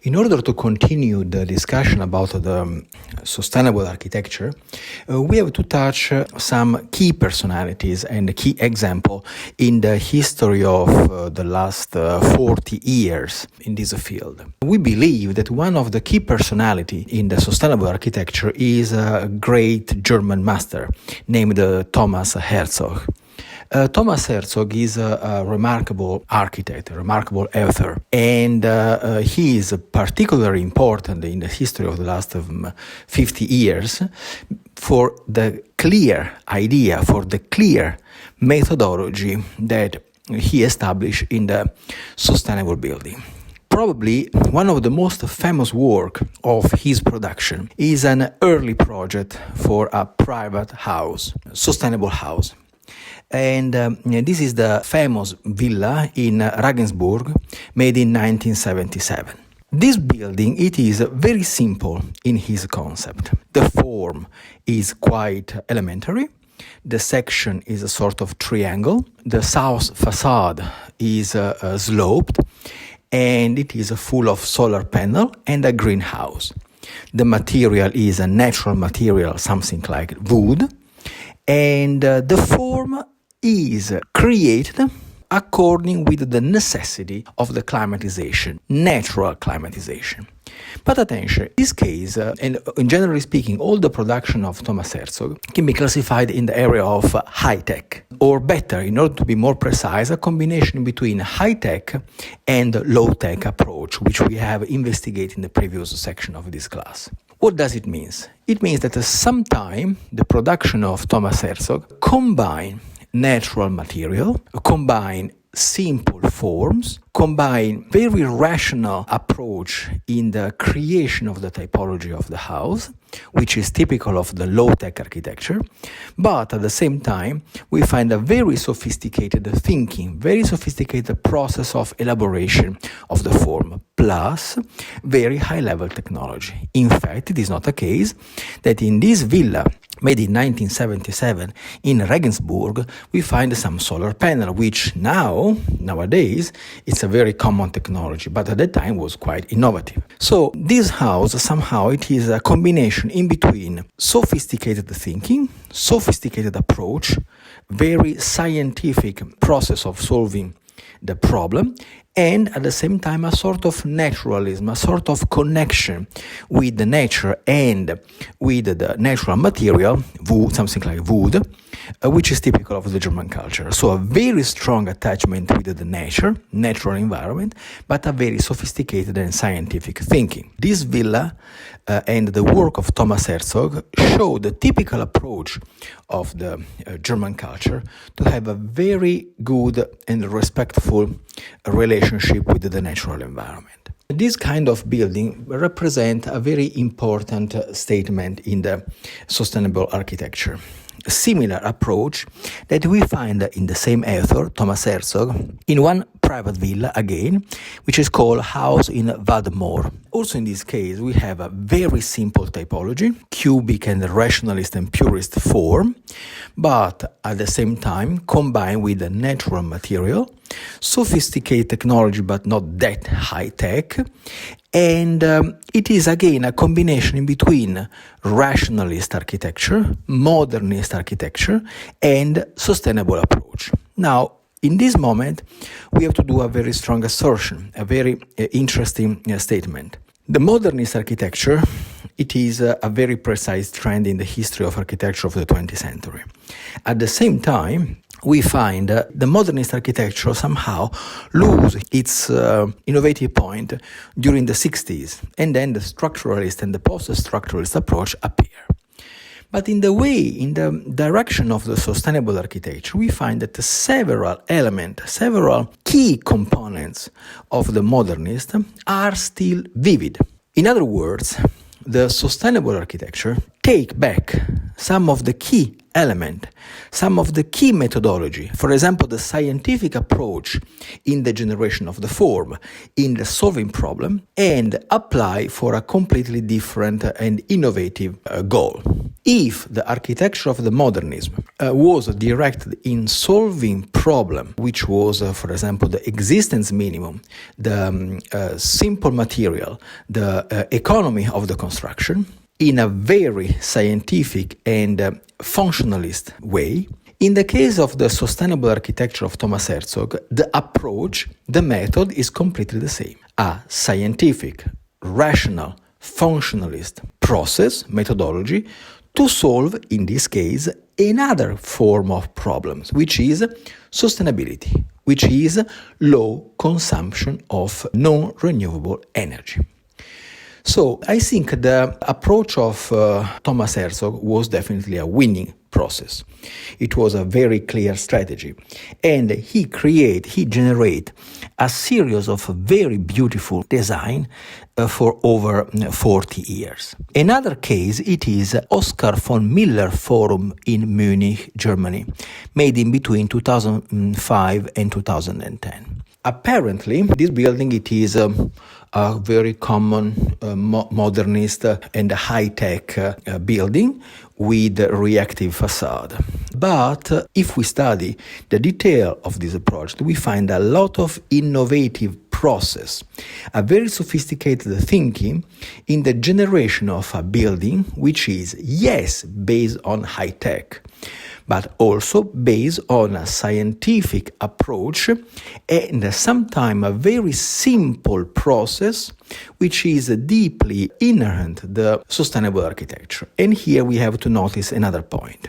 In order to continue the discussion about the sustainable architecture, we have to touch some key personalities and key example in the history of the last 40 years in this field. We believe that one of the key personality in the sustainable architecture is a great German master named Thomas Herzog. Thomas Herzog is a remarkable architect, a remarkable author, and he is particularly important in the history of the last 50 years for the clear idea, for the clear methodology that he established in the sustainable building. Probably one of the most famous work of his production is an early project for a private house, sustainable house. And this is the famous villa in Rugensburg, made in 1977. This building, it is very simple in his concept. The form is quite elementary. The section is a sort of triangle. The south facade is sloped, and it is full of solar panel and a greenhouse. The material is a natural material, something like wood, and the form is created according with the necessity of the climatization, natural climatization. But attention, in this case, and generally speaking, all the production of Thomas Herzog can be classified in the area of high-tech, or better, in order to be more precise, a combination between high-tech and low-tech approach, which we have investigated in the previous section of this class. What does it mean? It means that sometimes the production of Thomas Herzog combine natural material, combine simple forms, combine very rational approach in the creation of the typology of the house, which is typical of the low-tech architecture, but at the same time we find a very sophisticated thinking, very sophisticated process of elaboration of the form, plus very high-level technology. In fact, it is not a case that in this villa made in 1977 in Regensburg, we find some solar panel, which nowadays, it's a very common technology, but at that time was quite innovative. So this house, somehow, it is a combination in between sophisticated thinking, sophisticated approach, very scientific process of solving the problem, and at the same time a sort of naturalism, a sort of connection with the nature and with the natural material, wood, something like wood, which is typical of the German culture. So a very strong attachment with the nature, natural environment, but a very sophisticated and scientific thinking. This villa and the work of Thomas Herzog show the typical approach of the German culture to have a very good and respectful relationship with the natural environment. This kind of building represents a very important statement in the sustainable architecture. A similar approach that we find in the same author, Thomas Herzog, in one private villa again, which is called House in Vadmore. Also in this case, we have a very simple typology, cubic and rationalist and purist form, but at the same time combined with a natural material, sophisticated technology but not that high-tech, and it is again a combination in between rationalist architecture, modernist architecture, and sustainable approach. Now, in this moment, we have to do a very strong assertion, a very interesting statement. The modernist architecture, it is a very precise trend in the history of architecture of the 20th century. At the same time, we find the modernist architecture somehow lose its innovative point during the 60s, and then the structuralist and the post-structuralist approach appear. But in the direction of the sustainable architecture, we find that several elements, several key components of the modernist are still vivid. In other words, the sustainable architecture take back some of the key element, some of the key methodology, for example, the scientific approach in the generation of the form, in the solving problem, and apply for a completely different and innovative goal. If the architecture of the modernism was directed in solving problem, which was, for example, the existence minimum, the simple material, the economy of the construction, in a very scientific and functionalist way, in the case of the sustainable architecture of Thomas Herzog, the approach, the method is completely the same. A scientific, rational, functionalist process, methodology, to solve, in this case, another form of problems, which is sustainability, which is low consumption of non-renewable energy. So I think the approach of Thomas Herzog was definitely a winning process. It was a very clear strategy, and he generate a series of very beautiful design for over 40 years. Another case, it is Oskar von Miller Forum in Munich, Germany, made in between 2005 and 2010. Apparently, this building, it is a very common modernist and high-tech building with reactive facade. But if we study the detail of this project, we find a lot of innovative process, a very sophisticated thinking in the generation of a building which is, yes, based on high-tech, but also based on a scientific approach and sometimes a very simple process which is deeply inherent to the sustainable architecture. And here we have to notice another point.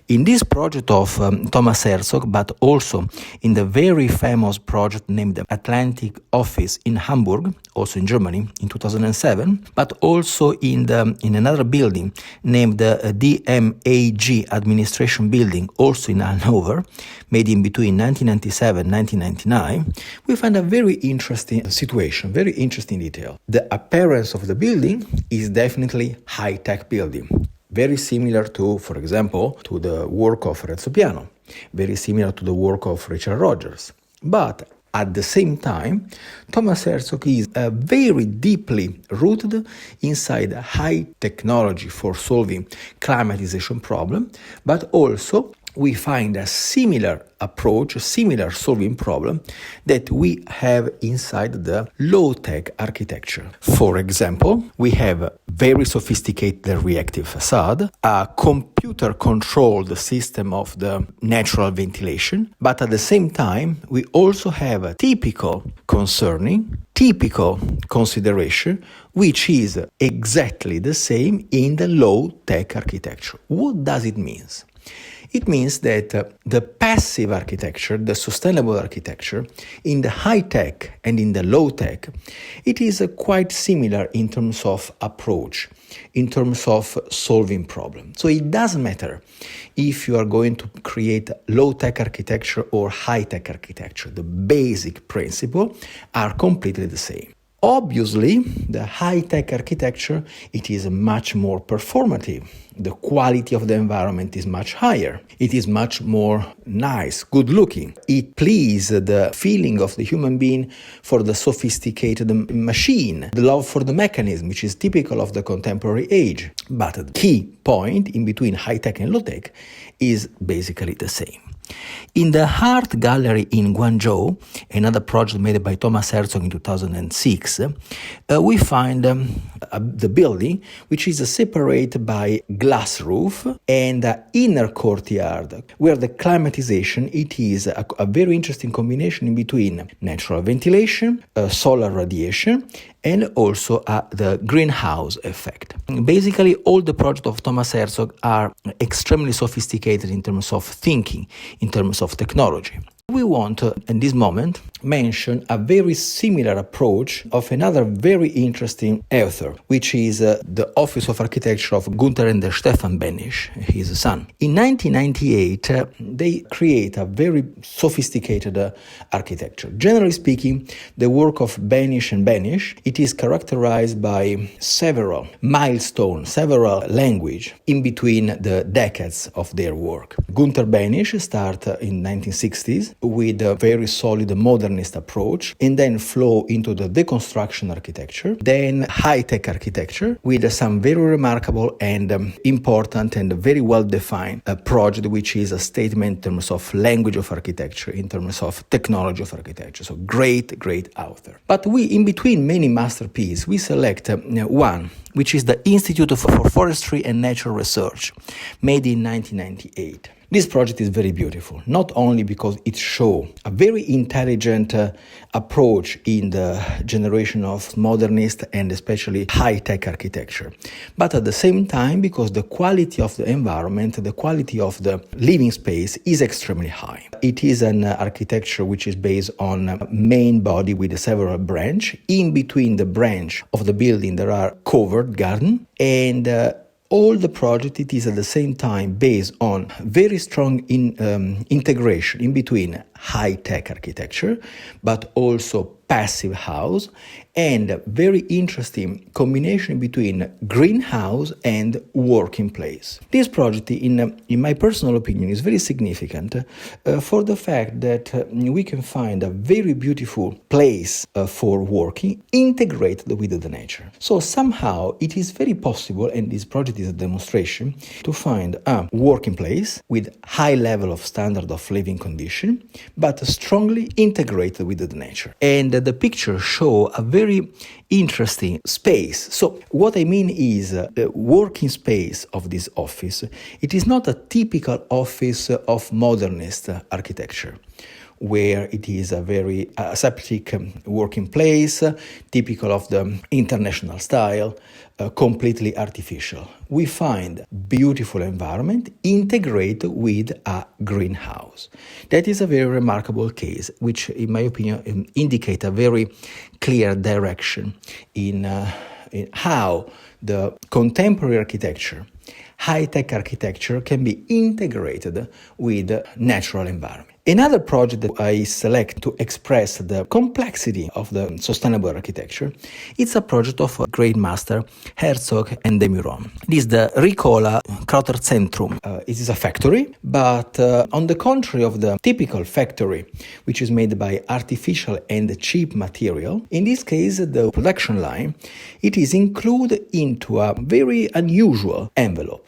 In this project of Thomas Herzog, but also in the very famous project named the Atlantic Office in Hamburg, also in Germany, in 2007, but also in another building named the DMAG Administration Building, also in Hanover, made in between 1997 and 1999, we find a very interesting situation, very interesting detail. The appearance of the building is definitely high-tech building. Very similar to, for example, to the work of Herzog, very similar to the work of Richard Rogers. But at the same time, Thomas Herzog is very deeply rooted inside high technology for solving climatization problem, but also we find a similar approach, a similar solving problem that we have inside the low-tech architecture. For example, we have very sophisticated reactive facade, a computer-controlled system of the natural ventilation, but at the same time, we also have a typical consideration, which is exactly the same in the low-tech architecture. What does it mean? It means that the passive architecture, the sustainable architecture, in the high-tech and in the low-tech, it is quite similar in terms of approach, in terms of solving problems. So it doesn't matter if you are going to create low-tech architecture or high-tech architecture. The basic principles are completely the same. Obviously, the high-tech architecture, it is much more performative. The quality of the environment is much higher. It is much more nice, good looking. It pleases the feeling of the human being for the sophisticated machine, the love for the mechanism, which is typical of the contemporary age. But the key point in between high-tech and low-tech is basically the same. In the Art Gallery in Guangzhou, another project made by Thomas Herzog in 2006, we find the building, which is separated by glass roof and an inner courtyard, where the climatization, it is a very interesting combination in between natural ventilation, solar radiation, and also the greenhouse effect. Basically, all the projects of Thomas Herzog are extremely sophisticated in terms of thinking, in terms of technology. We want to, in this moment, mention a very similar approach of another very interesting author, which is the Office of Architecture of Gunther and Stefan Behnisch, his son. In 1998, they create a very sophisticated architecture. Generally speaking, the work of Behnisch and Behnisch, it is characterized by several milestones, several language in between the decades of their work. Gunther Behnisch started in 1960s with a very solid modernist approach and then flow into the deconstruction architecture, then high-tech architecture with some very remarkable and important and very well-defined project, which is a statement in terms of language of architecture, in terms of technology of architecture. So great author. But we, in between many masterpieces, we select one, which is the Institute for Forestry and Natural Research, made in 1998. This project is very beautiful, not only because it shows a very intelligent approach in the generation of modernist and especially high-tech architecture, but at the same time because the quality of the environment, the quality of the living space is extremely high. It is an architecture which is based on a main body with several branches. In between the branch of the building there are covered garden, and all the project, it is at the same time based on very strong integration in between high-tech architecture, but also passive house, and very interesting combination between greenhouse and working place. This project, in my personal opinion, is very significant for the fact that we can find a very beautiful place for working integrated with the nature. So somehow it is very possible, and this project is a demonstration, to find a working place with high level of standard of living condition, but strongly integrated with the nature. And the picture show a very interesting space. So what I mean is the working space of this office. It is not a typical office of modernist architecture, where it is a very aseptic working place, typical of the international style, completely artificial. We find beautiful environment integrated with a greenhouse. That is a very remarkable case, which in my opinion indicate a very clear direction in how the contemporary architecture, high-tech architecture can be integrated with natural environment. Another project that I select to express the complexity of the sustainable architecture, it's a project of a great master, Herzog and de Meuron. It is the Ricola Krauterzentrum. It is a factory, but on the contrary of the typical factory, which is made by artificial and cheap material, in this case, the production line, it is included into a very unusual envelope.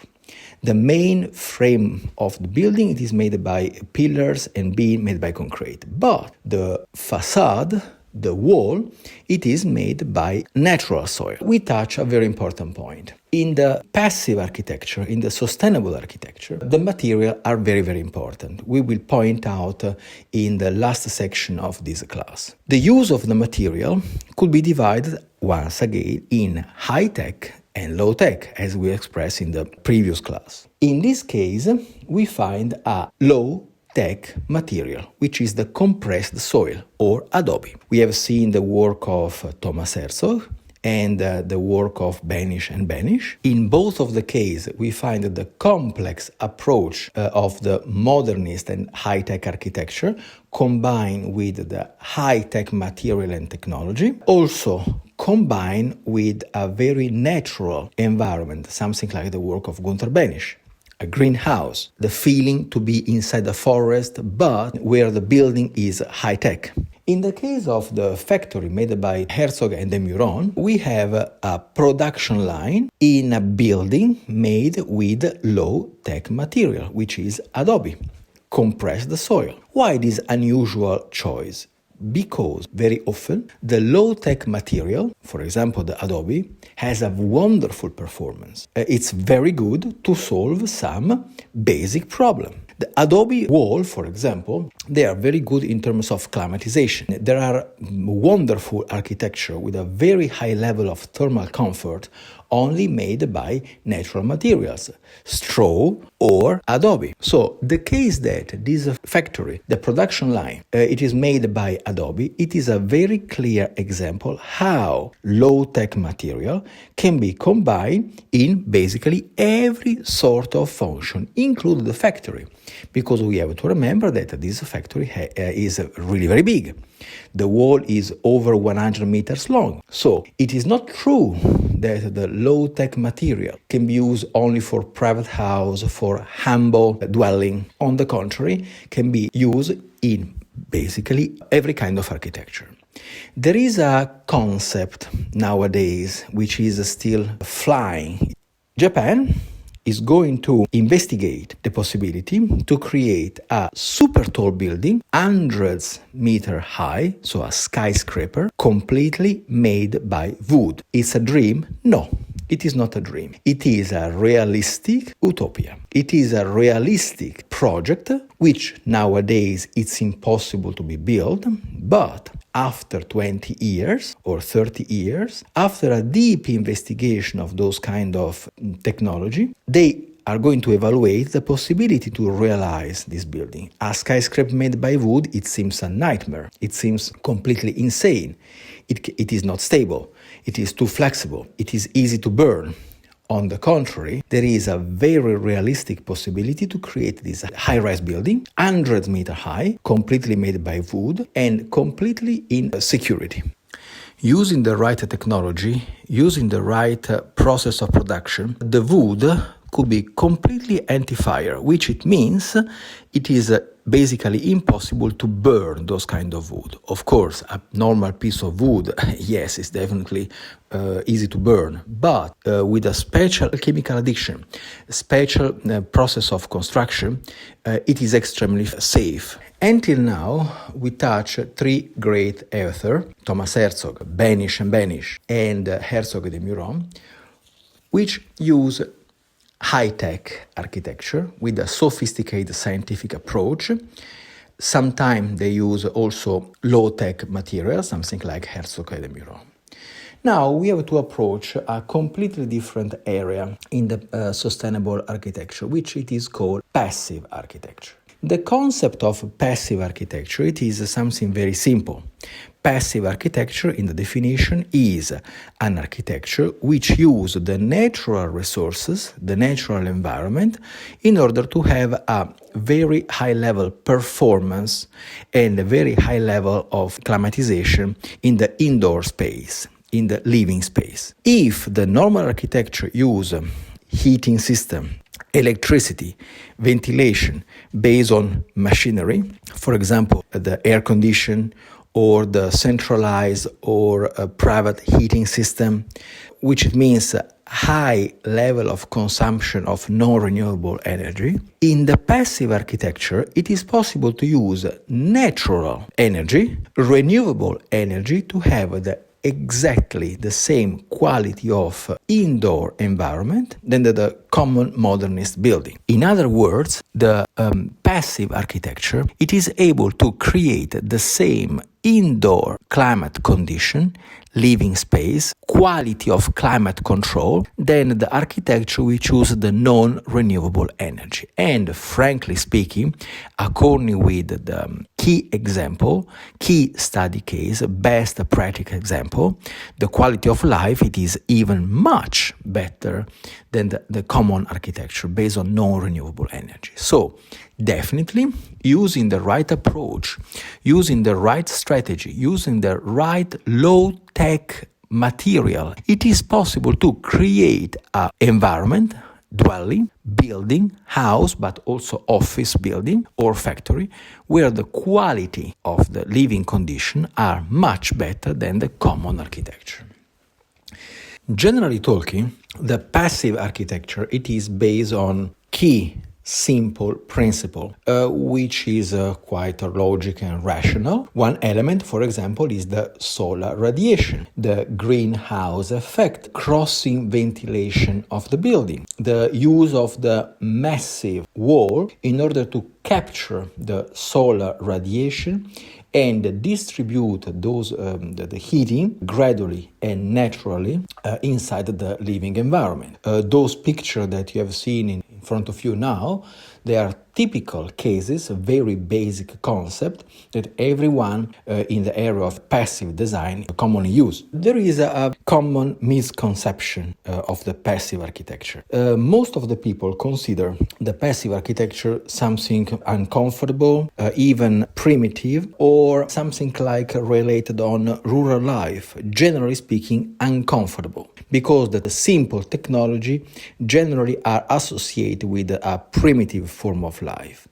The main frame of the building, it is made by pillars and beam made by concrete. But the facade, the wall, it is made by natural soil. We touch a very important point. In the passive architecture, in the sustainable architecture, the materials are very, very important. We will point out in the last section of this class. The use of the material could be divided once again in high-tech and low-tech, as we expressed in the previous class. In this case, we find a low-tech material, which is the compressed soil, or adobe. We have seen the work of Thomas Herzog and the work of Behnisch and Behnisch. In both of the cases, we find the complex approach of the modernist and high-tech architecture combined with the high-tech material and technology. Also, combined with a very natural environment, something like the work of Gunther Behnisch. A greenhouse, the feeling to be inside the forest, but where the building is high-tech. In the case of the factory made by Herzog and de Meuron, we have a production line in a building made with low-tech material, which is adobe, compressed soil. Why this unusual choice? Because very often the low-tech material, for example the adobe, has a wonderful performance. It's very good to solve some basic problem. The Adobe wall, for example, they are very good in terms of climatization. There are wonderful architecture with a very high level of thermal comfort only made by natural materials, straw or Adobe. So the case that this factory, the production line, it is made by Adobe, it is a very clear example how low-tech material can be combined in basically every sort of function, including the factory. Because we have to remember that this factory is really very big. The wall is over 100 meters long. So it is not true that the low-tech material can be used only for private house, for humble dwelling. On the contrary, can be used in basically every kind of architecture. There is a concept nowadays which is still flying. Japan is going to investigate the possibility to create a super tall building, hundreds meter high, so a skyscraper, completely made by wood. It's a dream? No, it is not a dream. It is a realistic utopia. It is a realistic project which nowadays it's impossible to be built, but after 20 years or 30 years, after a deep investigation of those kind of technology, they are going to evaluate the possibility to realize this building. A skyscraper made by wood, it seems a nightmare. It seems completely insane. It is not stable. It is too flexible. It is easy to burn. On the contrary, there is a very realistic possibility to create this high-rise building, 100 meters high, completely made by wood, and completely in security. Using the right technology, using the right process of production, the wood could be completely anti-fire, which it means it is basically impossible to burn those kind of wood. Of course, a normal piece of wood, yes, it's definitely easy to burn, but with a special chemical addiction, special process of construction, it is extremely safe. Until now, we touch three great authors, Thomas Herzog, Banish and Banish, and Herzog de Meuron, which use high-tech architecture with a sophisticated scientific approach. Sometimes they use also low-tech materials, something like Herzog and Meuron. Now we have to approach a completely different area in the sustainable architecture, which it is called passive architecture. The concept of passive architecture, it is something very simple. Passive architecture, in the definition, is an architecture which uses the natural resources, the natural environment, in order to have a very high-level performance and a very high level of climatization in the indoor space, in the living space. If the normal architecture uses heating system, electricity, ventilation based on machinery, for example, the air condition or the centralized or a private heating system, which means a high level of consumption of non-renewable energy. In the passive architecture, it is possible to use natural energy, renewable energy, to have exactly the same quality of indoor environment than the common modernist building. In other words, the passive architecture, it is able to create the same indoor climate condition, living space, quality of climate control than the architecture which uses the non-renewable energy. And frankly speaking, according with the key study case, best practical example, the quality of life, it is even much better than the common architecture based on non-renewable energy. So definitely using the right approach, using the right strategy, using the right low-tech material, it is possible to create an environment, dwelling, building, house, but also office building or factory, where the quality of the living condition are much better than the common architecture. Generally talking, the passive architecture, it is based on key simple principle, which is quite logic and rational. One element, for example, is the solar radiation, the greenhouse effect, crossing ventilation of the building, the use of the massive wall in order to capture the solar radiation and distribute the heating gradually and naturally inside the living environment. Those pictures that you have seen in front of you now, they are typical cases, a very basic concept that everyone in the area of passive design commonly use. There is a common misconception of the passive architecture. Most of the people consider the passive architecture something uncomfortable, even primitive, or something like related on rural life, generally speaking, uncomfortable, because the simple technology generally are associated with a primitive form of life.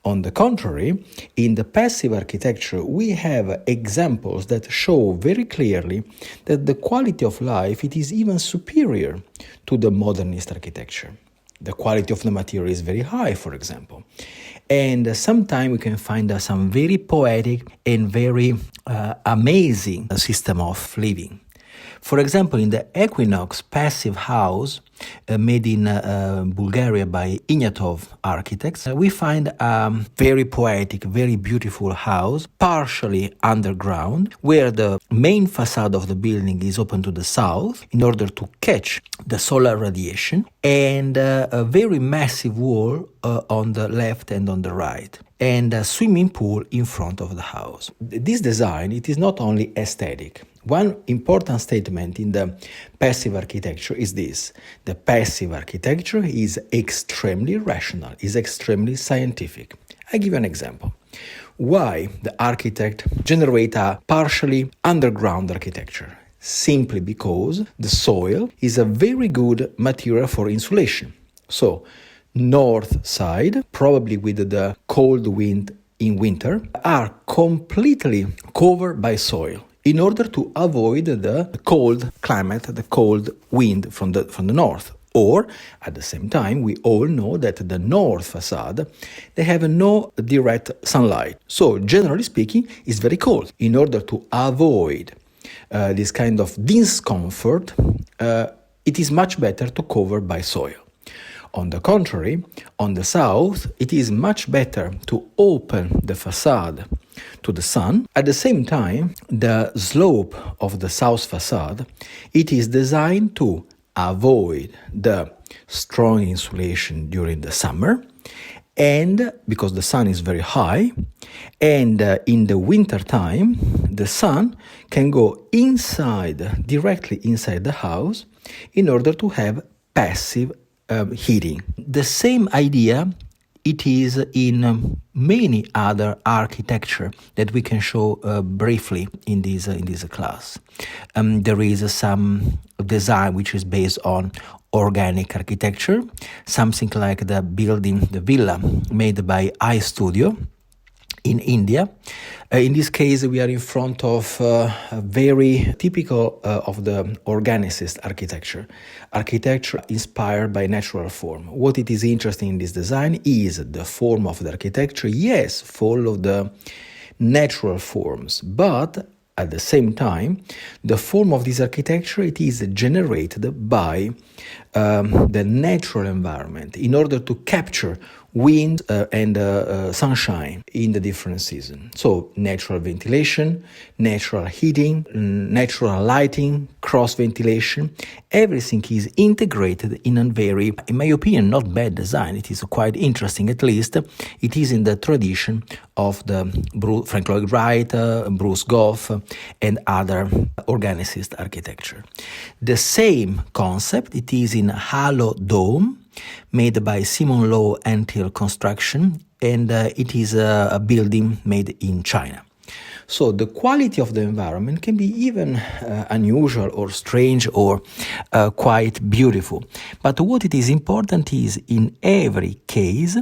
On the contrary, in the passive architecture, we have examples that show very clearly that the quality of life, it is even superior to the modernist architecture. The quality of the material is very high, for example. And sometimes we can find some very poetic and very amazing system of living. For example, in the Equinox passive house made in Bulgaria by Ignatov architects, we find a very poetic, very beautiful house, partially underground, where the main facade of the building is open to the south in order to catch the solar radiation, and a very massive wall on the left and on the right, and a swimming pool in front of the house. This design, it is not only aesthetic. One important statement in the passive architecture is this: the passive architecture is extremely rational, is extremely scientific. I give you an example. Why the architect generate a partially underground architecture? Simply because the soil is a very good material for insulation. So, north side, probably with the cold wind in winter, are completely covered by soil, in order to avoid the cold climate, the cold wind from the north. Or, at the same time, we all know that the north facade, they have no direct sunlight. So, generally speaking, it's very cold. In order to avoid this kind of discomfort, it is much better to cover by soil. On the contrary, on the south, it is much better to open the facade to the sun. At the same time, the slope of the south facade, it is designed to avoid the strong insulation during the summer, and because the sun is very high, and in the winter time, the sun can go inside, directly inside the house, in order to have passive heating. The same idea it is in many other architecture that we can show briefly in this class. There is some design which is based on organic architecture, something like the building, the villa made by iStudio in India. In this case, we are in front of very typical of the organicist architecture inspired by natural form. What it is interesting in this design is the form of the architecture, yes, follow the natural forms, but at the same time, the form of this architecture, it is generated by the natural environment in order to capture wind and sunshine in the different seasons. So natural ventilation, natural heating, natural lighting, cross ventilation, everything is integrated in a very, in my opinion, not bad design. It is quite interesting, at least. It is in the tradition of the Frank Lloyd Wright, Bruce Goff, and other organicist architecture. The same concept, it is in Halo Dome, made by Simon Low Antil Construction, and it is a building made in China. So the quality of the environment can be even unusual or strange or quite beautiful. But what it is important is, in every case,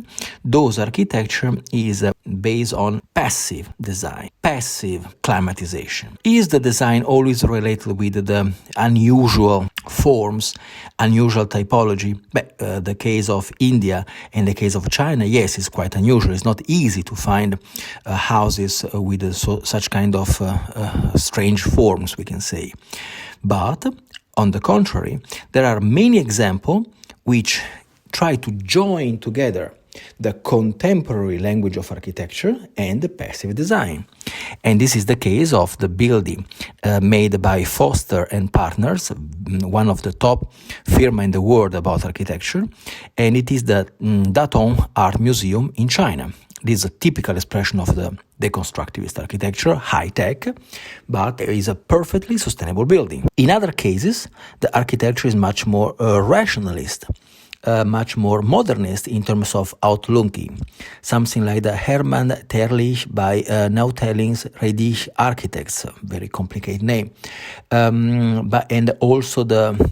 those architecture is based on passive design, passive climatization. Is the design always related with the unusual forms, unusual typology. The case of India and the case of China, yes, is quite unusual. It's not easy to find houses with such kind of strange forms, we can say. But on the contrary, there are many examples which try to join together the contemporary language of architecture and the passive design. And this is the case of the building made by Foster and Partners, one of the top firms in the world about architecture, and it is the Datong Art Museum in China. This is a typical expression of the deconstructivist architecture, high-tech, but is a perfectly sustainable building. In other cases, the architecture is much more rationalist, much more modernist in terms of outlooking, something like the Hermann Terlich by Nautellings Reich Architects, very complicated name, and also the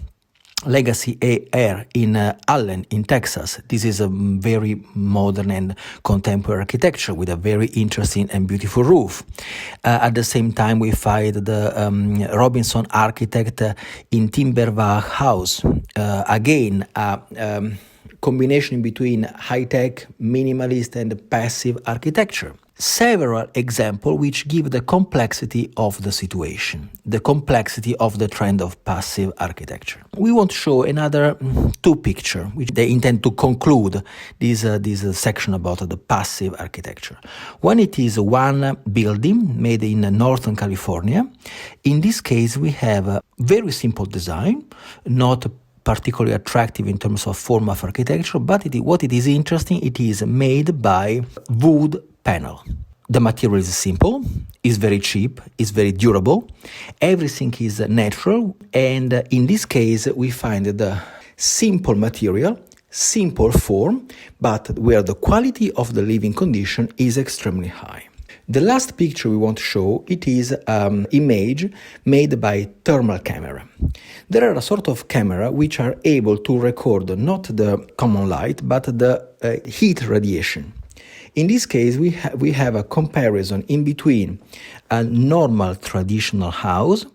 Legacy AR in Allen in Texas. This is a very modern and contemporary architecture with a very interesting and beautiful roof. At the same time, we find the Robinson architect in Timberwach House. Again, a combination between high-tech, minimalist and passive architecture. Several examples which give the complexity of the situation, the complexity of the trend of passive architecture. We want to show another two pictures, which they intend to conclude this section about the passive architecture. One, it is one building made in Northern California. In this case, we have a very simple design, not particularly attractive in terms of form of architecture, but what it is interesting, it is made by wood panel. The material is simple, is very cheap, is very durable, everything is natural, and in this case we find the simple material, simple form, but where the quality of the living condition is extremely high. The last picture we want to show, it is an image made by thermal camera. There are a sort of camera which are able to record not the common light, but the heat radiation. In this case, we have a comparison in between a normal traditional house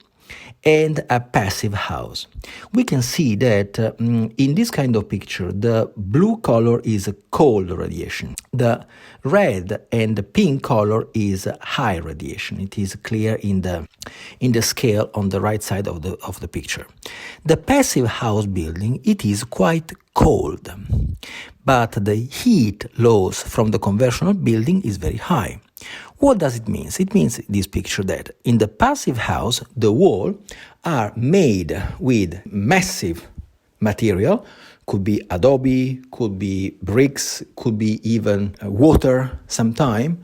and a passive house. We can see that in this kind of picture, the blue color is cold radiation. The red and the pink color is high radiation. It is clear in the scale on the right side of the picture. The passive house building, it is quite cold, but the heat loss from the conventional building is very high. What does it mean? It means this picture that in the passive house, the walls are made with massive material, could be adobe, could be bricks, could be even water sometime,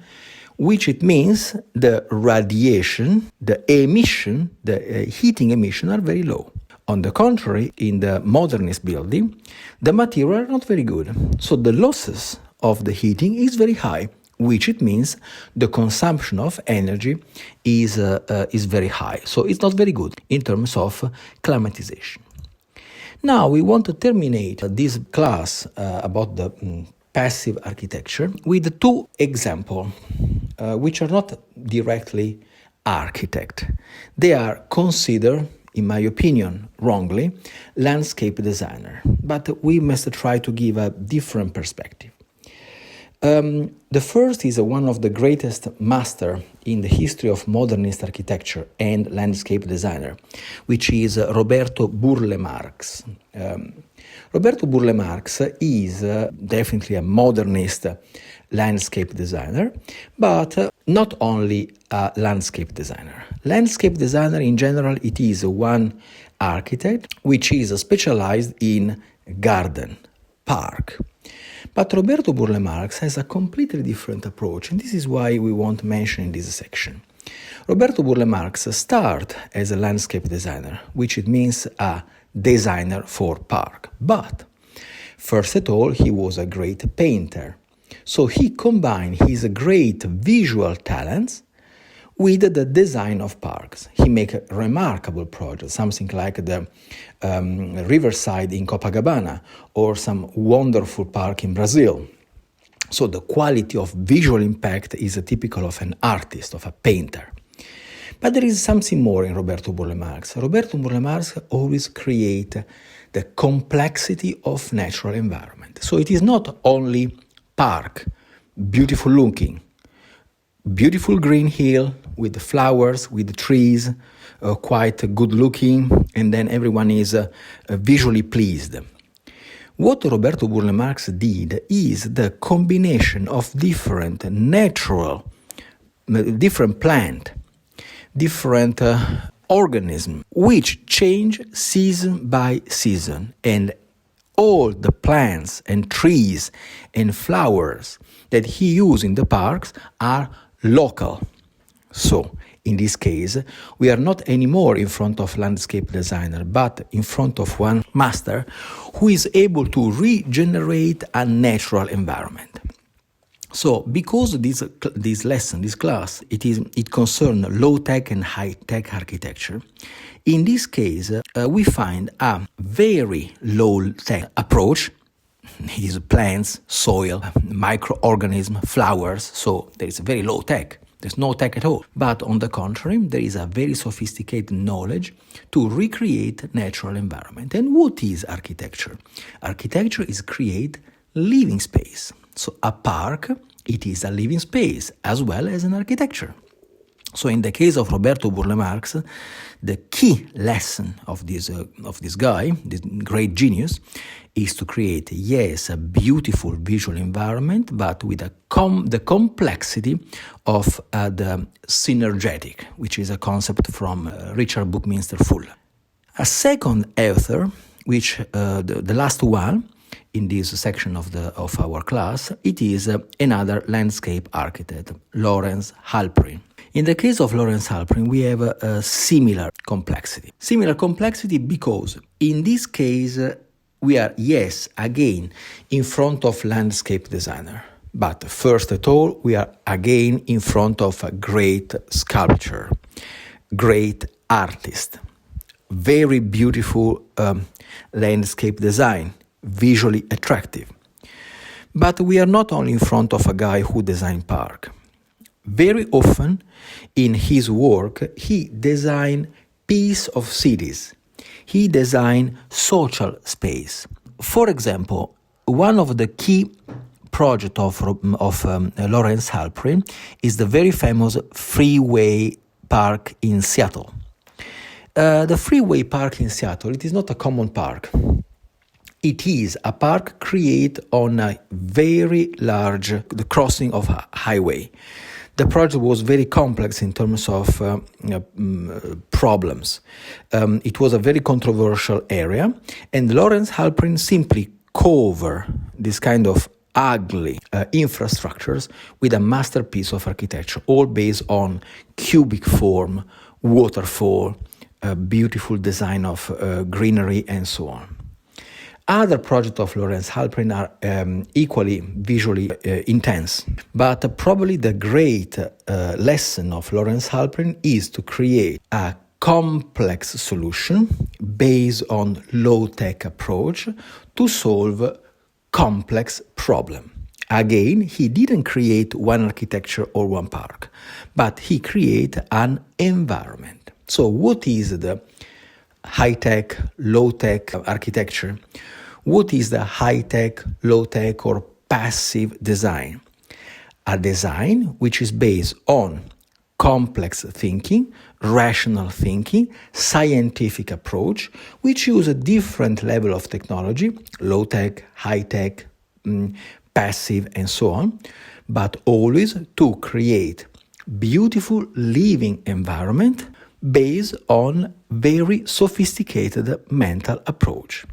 which it means the radiation, the emission, the heating emission are very low. On the contrary, in the modernist building, the material are not very good. So the losses of the heating is very high, which it means the consumption of energy is very high. So it's not very good in terms of climatization. Now we want to terminate this class about the passive architecture with two examples, which are not directly architect. They are considered, in my opinion, wrongly, landscape designer. But we must try to give a different perspective. The first is one of the greatest master in the history of modernist architecture and landscape designer, which is Roberto Burle Marx. Roberto Burle Marx is definitely a modernist landscape designer, but not only a landscape designer. Landscape designer in general, it is one architect which is specialized in garden, park. But Roberto Burle Marx has a completely different approach, and this is why we want to mention in this section. Roberto Burle Marx started as a landscape designer, which it means a designer for park. But first of all, he was a great painter. So he combined his great visual talents with the design of parks. He made a remarkable project, something like the Riverside in Copacabana or some wonderful park in Brazil. So the quality of visual impact is typical of an artist, of a painter. But there is something more in Roberto Burle Marx. Roberto Burle Marx always create the complexity of natural environment. So it is not only park, beautiful looking, beautiful green hill with the flowers, with the trees, quite good looking, and then everyone is visually pleased. What Roberto Burle Marx did is the combination of different natural, different plant, different organism, which change season by season, and all the plants and trees and flowers that he used in the parks are local. So, in this case, we are not anymore in front of landscape designer, but in front of one master who is able to regenerate a natural environment. So, because this lesson, this class, it concerns low-tech and high-tech architecture, in this case, we find a very low-tech approach. It is plants, soil, microorganisms, flowers, so there is very low-tech. There's no tech at all. But on the contrary, there is a very sophisticated knowledge to recreate natural environment. And what is architecture? Architecture is create living space. So a park, it is a living space as well as an architecture. So in the case of Roberto Burle Marx, the key lesson of this guy, this great genius, is to create, yes, a beautiful visual environment, but with the complexity of the synergetic, which is a concept from Richard Buckminster Fuller. A second author, which the last one in this section of our class, it is another landscape architect, Lorenz Halperin. In the case of Lorenz Halperin, we have a similar complexity. Similar complexity because in this case, we are, yes, again, in front of landscape designer. But first of all, we are again in front of a great sculpture, great artist, very beautiful landscape design, visually attractive. But we are not only in front of a guy who designed park. Very often in his work, he designed piece of cities. He designed social space. For example, one of the key projects of Lorenz Halperin is the very famous Freeway Park in Seattle. The Freeway Park in Seattle, it is not a common park. It is a park created on a very large the crossing of a highway. The project was very complex in terms of problems. It was a very controversial area, and Lorenz Halperin simply covered this kind of ugly infrastructures with a masterpiece of architecture, all based on cubic form, waterfall, beautiful design of greenery, and so on. Other projects of Lorenz Halperin are equally visually intense, but probably the great lesson of Lorenz Halperin is to create a complex solution based on low-tech approach to solve complex problem. Again, he didn't create one architecture or one park, but he created an environment. So what is the high-tech, low-tech architecture? What is the high-tech, low-tech, or passive design? A design which is based on complex thinking, rational thinking, scientific approach, which use a different level of technology, low-tech, high-tech, passive, and so on, but always to create beautiful living environment based on very sophisticated mental approach.